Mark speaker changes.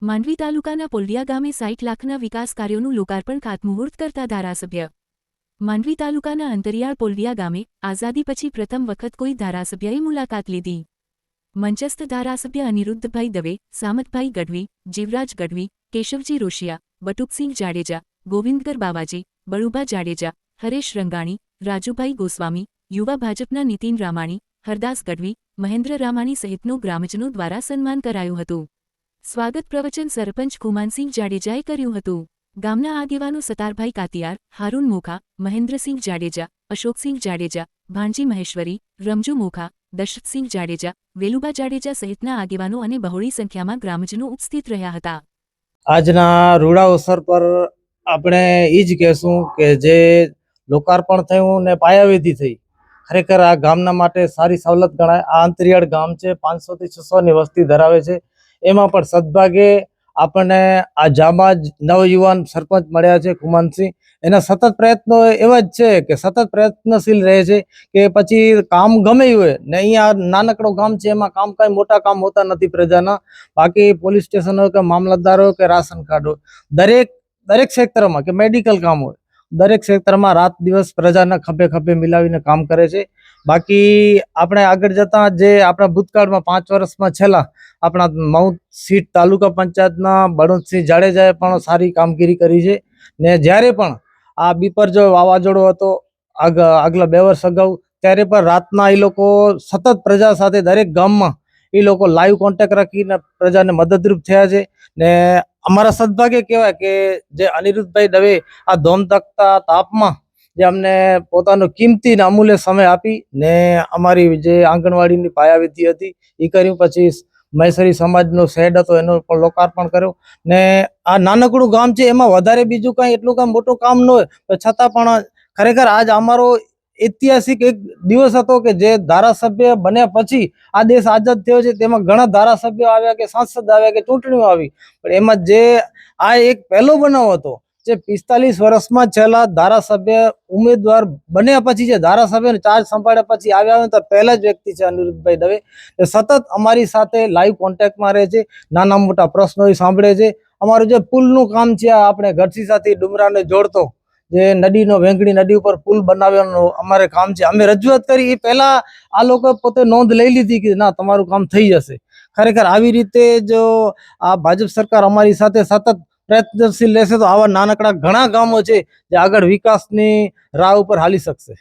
Speaker 1: માંડવી તાલુકાના પોલડિયા ગામે 60 લાખના વિકાસ કાર્યોનું લોકાર્પણ ખાતમુહૂર્ત કરતા ધારાસભ્ય માંડવી તાલુકાના અંતરિયાળ પોલડિયા ગામે આઝાદી પછી પ્રથમ વખત કોઈ ધારાસભ્યએ મુલાકાત લીધી. મંચસ્થ ધારાસભ્ય અનિરુદ્ધભાઈ દવે, સામતભાઈ ગઢવી, જીવરાજ ગઢવી, કેશવજી રોશિયા, બટુકસિંહ જાડેજા, ગોવિંદગર બાવાજી, બળુભા જાડેજા, હરેશ રંગાણી, રાજુભાઈ ગોસ્વામી, યુવા ભાજપના નીતિન રામાણી, હરદાસ ગઢવી, મહેન્દ્ર રામાણી સહિતનો ગ્રામજનો દ્વારા સન્માન કરાયું હતું. સ્વાગત પ્રવચન સરપંચ કુમાનસિંહ જાડેજાએ કર્યું હતું. ગામના આગેવાનો સતારભાઈ કાતિયાર, હારૂન મોખા, મહેન્દ્રસિંહ જાડેજા, અશોકસિંહ જાડેજા, ભાણજી મહેશ્વરી, રમજુ મોખા, દશરથસિંહ જાડેજા, વેલુબા જાડેજા સહિતના આગેવાનો અને બહોળી સંખ્યામાં ગ્રામજનો ઉપસ્થિત રહ્યા હતા.
Speaker 2: આજના રૂડા અવસર પર આપણે એ જ કહેશું કે જે લોકાર્પણ થયું ને પાયાવિધિ થઈ, ખરેખર આ ગામના માટે સારી સવલત ગણાય. આ અંતરિયાળ ગામ છે, 500 થી 600 ની વસ્તી ધરાવે છે. એમાં પણ સદભાગે આપણને આ જાબાજ નવયુવાન સરપંચ મળ્યા છે કુમાનસિંહ. એના સતત પ્રયત્નો એવા જ છે કે સતત પ્રયત્નશીલ રહે છે કે પછી કામ ગમે હોય ને. અહીંયા નાનકડો ગામ છે, એમાં કામ કઈ મોટા કામ હોતા નથી પ્રજાના. બાકી પોલીસ સ્ટેશન હોય કે મામલતદાર હોય કે રાશન કાર્ડ હોય, દરેક ક્ષેત્રમાં કે મેડિકલ કામ હોય, દરેક ક્ષેત્રમાં રાત દિવસ પ્રજાના ખભે ખભે મિલાવીને કામ કરે છે. બાકી આપણે આગળ જતા જે આપણા ભૂતકાળમાં 5 વર્ષમાં છેલ્લા આપણા માઉન્ટ સીટ તાલુકા પંચાયતના બળવંતસિંહ જાડેજાએ પણ સારી કામગીરી કરી છે. ને જ્યારે પણ આ બીપરજોય વાવાઝોડો હતો આગલા 2 વર્ષ અગાઉ, ત્યારે પણ રાતના એ લોકો સતત પ્રજા સાથે દરેક ગામમાં એ લોકો લાઈવ કોન્ટેક્ટ રાખીને પ્રજાને મદદરૂપ થયા છે. ને અમારા સદભાગ્ય કહેવાય કે જે અનિરુદ્ધભાઈ દવે આ ધોમધકતા તાપમાં જે અમને પોતાનો કિંમતી ને અમૂલ્ય સમય આપી ને અમારી જે આંગણવાડીની પાયાવિધિ હતી એ કર્યું. પછી મહેશ્વરી સમાજનો શેડ હતો એનું પણ લોકાર્પણ કર્યું. ને આ નાનકડું ગામ છે, એમાં વધારે બીજું કાંઈ એટલું કાંઈ મોટું કામ ન હોય, છતાં પણ ખરેખર આજ અમારો ઐતિહાસિક એક દિવસ હતો કે જે ધારાસભ્ય બન્યા પછી આ દેશ આઝાદ થયો છે. તેમાં ઘણા ધારાસભ્યો આવ્યા કે સાંસદ આવ્યા કે ચૂંટણીઓ આવી, પણ એમાં જે આ એક પહેલો બનાવ હતો જે 45 વર્ષમાં છેલ્લા ધારાસભ્ય ઉમેદવાર બન્યા પછી જે ધારાસભ્યનો ચાર્જ સંભાળ્યા પછી આવ્યા હોય તો પહેલા જ વ્યક્તિ છે અનિરુદ્ધભાઈ દવે. એ સતત અમારી સાથે લાઈવ કોન્ટેક્ટમાં રહે છે, નાના મોટા પ્રશ્નો સાંભળે છે. અમારું જે પુલનું કામ છે, આપણે ગઢસી સાથે ડુમરાને જોડતો જે નદીનો વેંગણી નદી ઉપર પુલ બનાવવાનું અમારે કામ છે. અમે રજૂઆત કરી એ પહેલા આ લોકો પોતે નોંધ લઈ લીધી કે ના તમારું કામ થઈ જશે. ખરેખર આવી રીતે જો આ ભાજપ સરકાર અમારી સાથે સતત પ્રયત્નશીલ રહેશે તો આવા નાનકડા ઘણા ગામો છે જે આગળ વિકાસની રાહ ઉપર હાલી શકશે.